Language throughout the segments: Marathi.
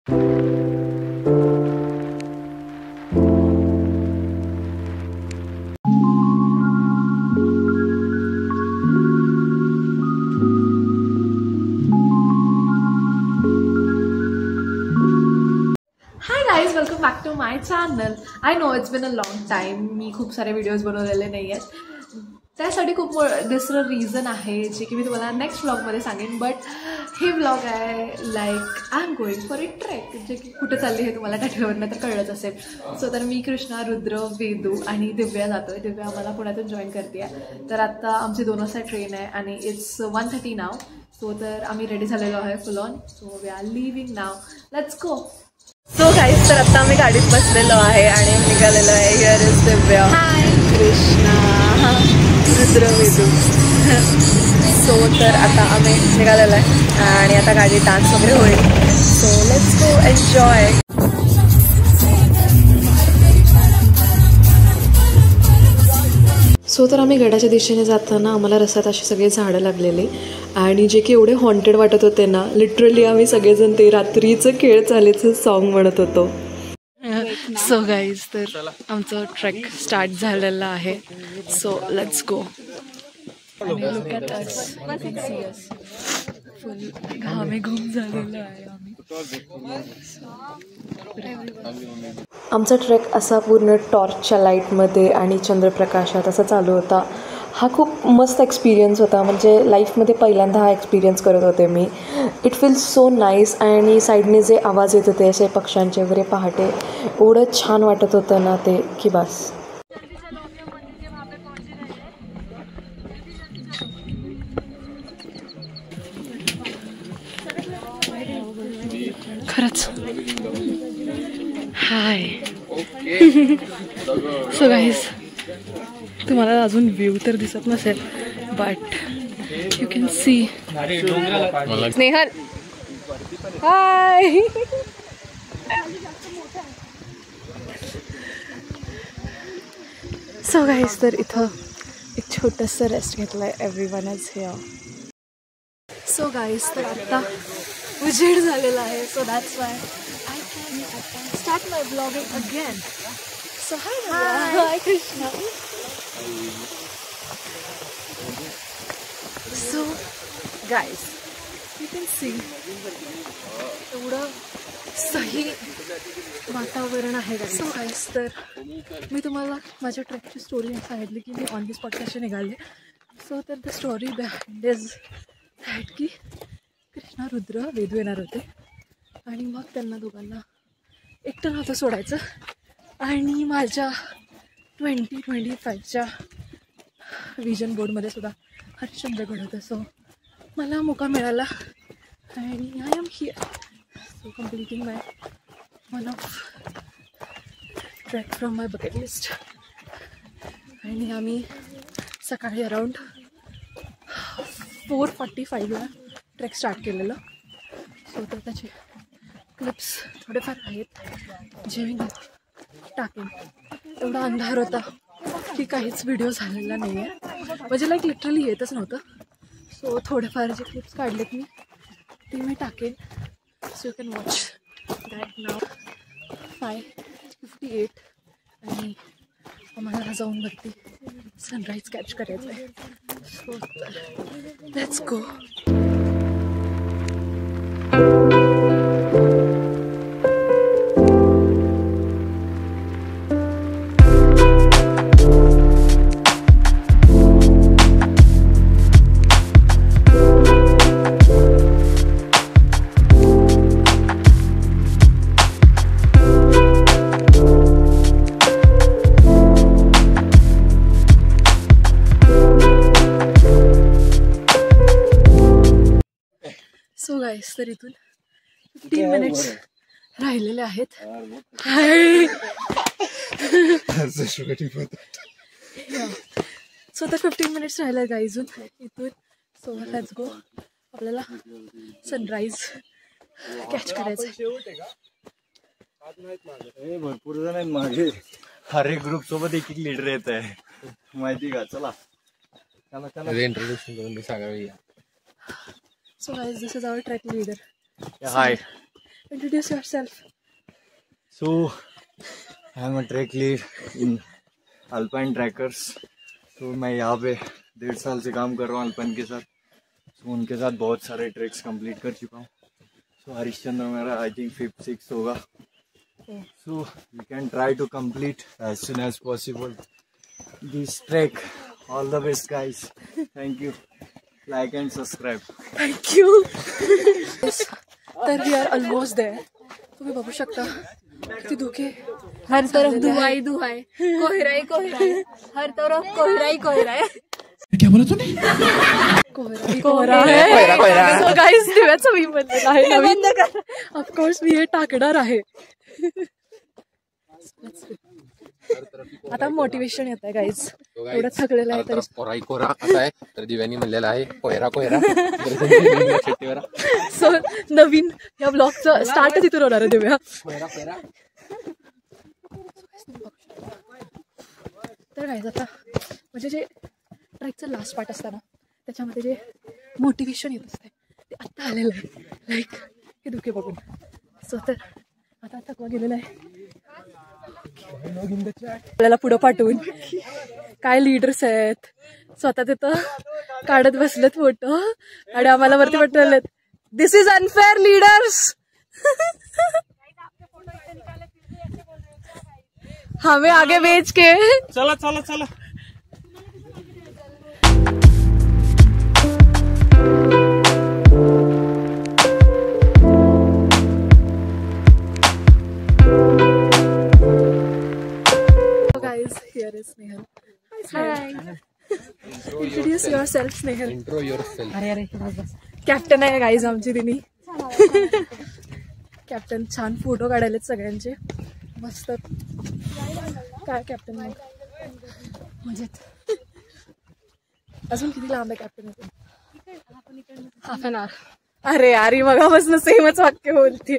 Welcome back to my channel. I know it's been a long time. मी खूप सारे व्हिडिओज बनवलेले नाही आहेत. त्यासाठी खूप दुसरं रिझन आहे जे की मी तुम्हाला नेक्स्ट व्लॉगमध्ये सांगेन. बट हे व्लॉग आहे like I am going for a trek, जे की कुठे चालली हे तुम्हाला टायटलवरनं तर कळलंच असेल. सो तर मी कृष्णा, रुद्र, वेदू आणि दिव्या जातो आहे. दिव्या आम्हाला पुण्यातून जॉईन करते आहे. तर आत्ता आमची 2 वाजता ट्रेन आहे आणि इट्स 1:30 नाव. सो तर आम्ही रेडी झालेलो आहे full on. So we are leaving now. Let's go. So guys, तर आता आम्ही गाडीत बसलेलो आहे आणि निघालेलो आहे. Here is Divya, Krishna, Rudra, Vedu. So तर आता आम्ही निघालेलो आहे आणि आता गाडीत डान्स वगैरे होईल. So let's go enjoy. So तर आम्ही गडाच्या दिशेने जाताना आम्हाला रस्त्यात अशी सगळे झाडं लागलेली आणि जे की एवढे हॉन्टेड वाटत होते ना, लिटरली आम्ही सगळेजण ते रात्रीचं खेळ चालेचं सॉन्ग म्हणत होतो. सो गाईज, तर आमचं ट्रेक स्टार्ट झालेलं आहे. So let's go. Look at us, you can see us. Full घामे घूम झालेलं आहे आम्ही. आमचा ट्रेक असा पूर्ण टॉर्चच्या लाईटमध्ये आणि चंद्रप्रकाशात असा चालू होता. हा खूप मस्त एक्सपिरियन्स होता. म्हणजे लाईफमध्ये पहिल्यांदा हा एक्सपिरियन्स करत होते मी. It feels so nice. आणि साईडने जे आवाज येत होते असे पक्ष्यांचे वगैरे पहाटे, एवढं छान वाटत होतं ना ते की बस. खरंच हाय. सो गाईज, तुम्हाला अजून व्ह्यू तर दिसत नसेल but you can C. Snehal high. So guys, तर इथं एक छोटंसं रेस्ट घेतलं आहे. Everyone is here. So guys, तर आता उजेड झालेला आहे. So that's why I can start my blogging again. So high Krishna. So guys, you can C एवढं सही वातावरण आहे. सो गाईज, तर मी तुम्हाला माझ्या ट्रेकची स्टोरी सांगितली की मी ऑन दी स्पॉट कसे निघाले. सो तर the story behind is that की कृष्णा, रुद्र, वेदू येणार होते आणि मग त्यांना दोघांना एकटं नव्हतं सोडायचं. आणि माझ्या 2025च्या विजन बोर्डमध्ये सुद्धा हरिश्चंद्रगड होतं. सो मला मोका मिळाला आणि I am here. So completing my one of track from my bucket list. आणि आम्ही सकाळी अराउंड 4:45ला ट्रेक स्टार्ट केलेलं. सो तर त्याचे क्लिप्स थोडेफार आहेत जे मी टाकेन. एवढा अंधार होता की काहीच व्हिडिओ झालेला नाही आहे. म्हणजे लाईक लिटरली येतच नव्हतं. सो थोडेफार जे क्लिप्स काढलेत मी ते मी टाकेन. So you can watch that. Now 5:58 आणि आम्हाला जाऊन वरती सनराईज कॅच करायचं आहे. So let's go. So guys, तर इथून 15 मिनिट्स राहिलेले आहेत. सो तर 15 मिनिट्स राहिले गाईजून इथून. सो लेट्स गो. आपल्याला सनराईज कॅच करायचं. भरपूर जण आहेत मागे. हर एक ग्रुप सोबत एक एक लीडर येत आहे, माहिती का. चला इंट्रोड्युशन करून सांगा. So guys, this is our trek leader. Hi. Introduce yourself. So I am a trek lead in Alpine Trekkers. तो मैं यहाँ पे 1.5 साल से काम कर रहा हूँ अल्पाइन के साथ. तो उनके साथ बहुत सारे ट्रैक्स कंप्लीट कर चुका हूँ. सो हरिश्चंद्र मेरा आई थिंक 5th 6th होगा. So we can try to complete as soon as possible this trek. All the best guys. Thank you. Like and subscribe. Thank you. तर वी आर ऑलमोस्ट देअर. तुम्ही बघू शकता किती धुके. हर तरफ धुआं ही धुआं है, कोहरा ही कोहरा है, हर तरफ कोहरा ही कोहरा है. क्या बोला तूने? कोहरा आहे. सो गाईज दिव्याचं मी बनलेलं आहे नवीन. ऑफकोर्स मी हे टाकणार आहे. आता मोटिवेशन येत आहे गाईज. एवढं थकलेलं आहे तरी कोराई कोरा असा आहे तर दिव्यांनी म्हणलेला आहे कोयरा कोयरा. सो नवीन या ब्लॉगचं स्टार्ट तिथून होणार आहे दिव्या. तर गाईज आता म्हणजे जे ट्रॅकचं लास्ट पार्ट असतं ना त्याच्यामध्ये जे मोटिवेशन येत असते ते आत्ता आलेलं आहे. लाईक हे धुके बघून. सो तर आता थकवा गेलेला आहे. आपल्याला पुढं पाठवून काय लीडर्स आहेत स्वतः तिथं काढत बसलेत फोटो आणि आम्हाला वरती पाठवलेत. दिस इज अनफेअर लीडर्स. हमें आगे बेच के चला चला चला. Here is Snehal. Hi. Introduce yourself, Snehal. Intro yourself. Captain आहे गाईज आमची तिने. कॅप्टन छान फोटो काढायलेत सगळ्यांचे मस्त. काय कॅप्टन मजेत. अजून किती लांब आहे कॅप्टन? Half an hour. अरे यार मगापासून सेमच वाक्य बोलते.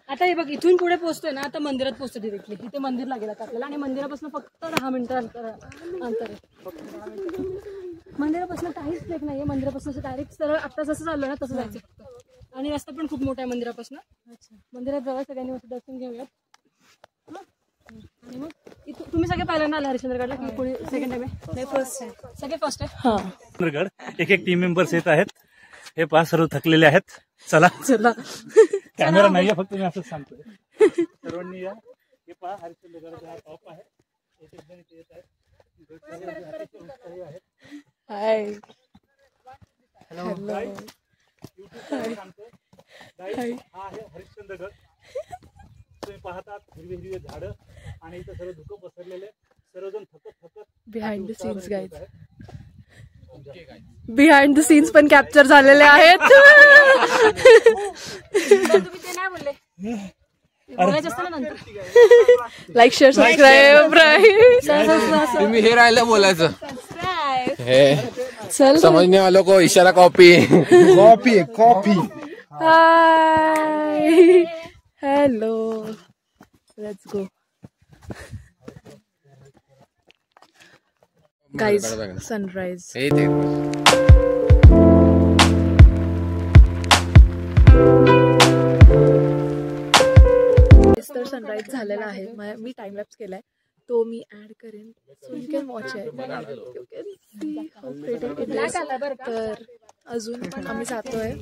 आता हे बघ इथून पुढे पोहोचतोय ना आता मंदिरात पोहोचतो डिरेक्टली. इथे मंदिर लागेल आता आपल्याला आणि मंदिरापासून फक्त 10 मिनिटं अंतर आहे. मंदिरापासून काहीच ट्रेक नाहीये. मंदिरापासून डायरेक्ट सरळ आता जसं चाललं ना तसं जायचं फक्त. आणि रस्ता पण खूप मोठा आहे मंदिरापासून. मंदिरात जवळ सगळ्यांनी मस्त दर्शन घेऊयात. आणि मग इथं तुम्ही सगळे पहिल्यांदा आले हरिश्चंद्रगडला की कोणी सेकंड टाइम आहे? फर्स्ट आहे. सगळे फर्स्ट आहे. हरिश्चंद्रगड एक टीम मेंबर्स येत आहेत. हे 5 सर्व थकलेले आहेत. चला चला. कॅमेरा नाहीये फक्त मी असंच सांगतोय. सर्वांनी या. हे पहा हरिश्चंद्रगडचा टॉप आहे. एक एक जण इथे येत आहेत. हाय. Hello guys. हाय. हा आहे हरिश्चंद्रगड. तुम्ही पाहतात हिरवी हिरवी झाडं आणि इथं सर्व धुकं पसरलेले. सर्वजण थकत behind the scenes guys. Behind the scenes पण कॅप्चर झालेले आहेत. तुम्ही ते नाही बोलले. बोलायचं असतं ना नंतर. Like share subscribe. तुम्ही हे राहिलं बोलायचं. चल समजने वालों को इशारा copy. Copy copy. High. Hello. Let's go. Guys sunrise. तर सनराइज झालेला आहे. मी टाइम लॅप्स केलाय तो मी ऍड करेन. So you can watch it. You can C how pretty it is. तर अजून आम्ही जातोय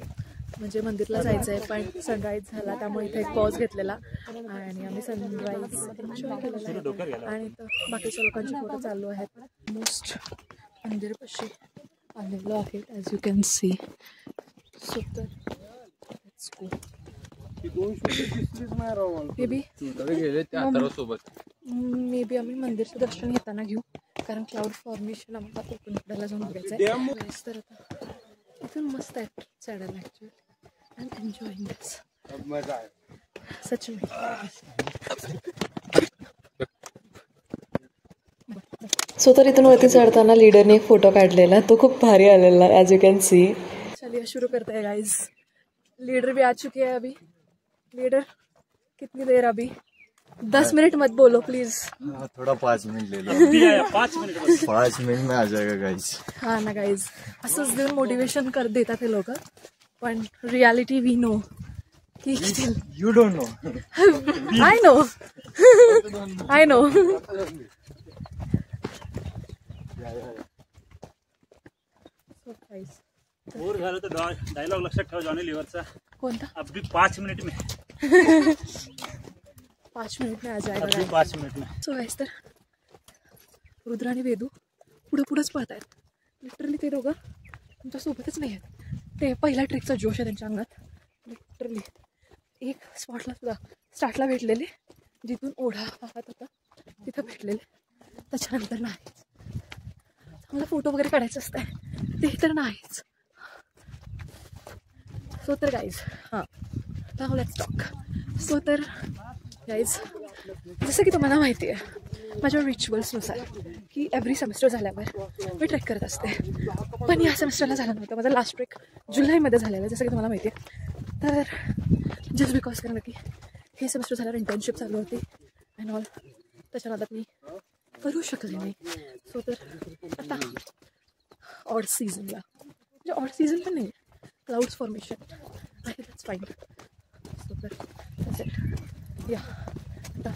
म्हणजे मंदिरला जायचं आहे पण सनराईज झाला त्यामुळे इथे एक पॉज घेतलेला आणि आम्ही सनराईज एन्जॉय केलेला आहे. आणि बाकीच्या लोकांचे फोटो चालू आहेत. मोस्ट मंदिरपाशी आलेलो आहे as you can C. So तर लेट्स गो. मे बी आम्ही मंदिरचं दर्शन घेताना घेऊ कारण क्लाउड फॉर्मेशन आम्हाला कोकणकड्याला जाऊन बघायचं आहे. तर आता इथून मस्त आहे चढायला ॲक्च्युअली. I'm enjoying this. सच में. सो तर इथून वरती चढताना लीडरने एक फोटो काढलेला तो खूप भारी आलेला ॲज यू कॅन सी. चलिए शुरू करते हैं गाइज. लीडर भी आ चुके हैं अभी. लीडर कितनी देर अभी? 10 मिनट मत बोलो प्लीज. थोड़ा 5 मिनट ले लो. 5 मिनट में आ जाएगा गाइज. हाँ ना गाइज असंच देऊन मोटिवेशन कर देतात हे लोक पण रियालिटी वी नो की किती you don't know. I know I know. Bore झालं तर डायलॉग लक्षात ठेवा जॉनी लिव्हरचा. कोणता? अगदी 5 मिनिट में 5 मिनिट में आ जाएगा. अगदी 5 मिनिट में. सो गाईस, तर रुद्र आणि वेदू पुढंच पळत आहेत. लिटरली ते दोघं तुमच्या सोबतच नाही आहेत. ते पहिल्या ट्रेकचा जोश आहे त्यांच्या अंगात. लिटरली एक स्टार्टला भेटलेले, जिथून ओढा वाहत होता तिथं भेटलेले. त्याच्यानंतर नाही. चांगला फोटो वगैरे काढायचं असतं ते तर नाहीच. सो तर गाईज, हां नाव लेट्स टॉक. सो तर गाईज, जसं की तुम्हाला माहिती आहे माझ्या रिच्युअल्सनुसार की एव्हरी सेमिस्टर झाल्यावर मी ट्रेक करत असते. पण या सेमिस्टरला झालं नव्हतं. माझा लास्ट ट्रेक जुलैमध्ये झालेला आहे, जसं की तुम्हाला माहिती आहे. तर जस्ट बिकॉज कारण की हे सेमिस्टर झाल्यावर इंटर्नशिप चालू होती अँड ऑल, त्याच्यानंतर मी करू शकले नाही. सो तर आता ऑड सीझनला, म्हणजे ऑड सीझन पण नाही, क्लाउड्स फॉर्मेशन आहे, दॅट्स फाईन. सो तर या आता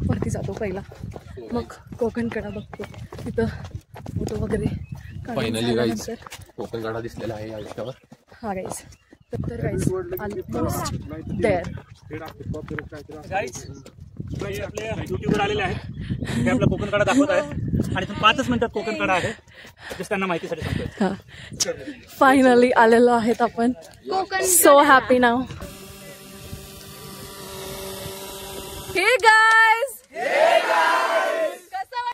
वरती जातो पहिला, मग कोकणकडा बघतो, तिथं फोटो वगैरे फायनली गाईज कोकणकडा दिसलेला आहे आयुष्यावर. हा गाईज, तर गाईज ऑलमोस्ट देअर. गाईज आपल्या युट्यूबवर आलेले आहेत, ते आपला कोकणकडा दाखवत आहे आणि 5 मिनिटात कोकणकडा आहे. त्यांना माहितीसाठी सांगतोय. हां, फायनली आलेलो आहेत आपण. सो हॅपी नाव. Hey guys!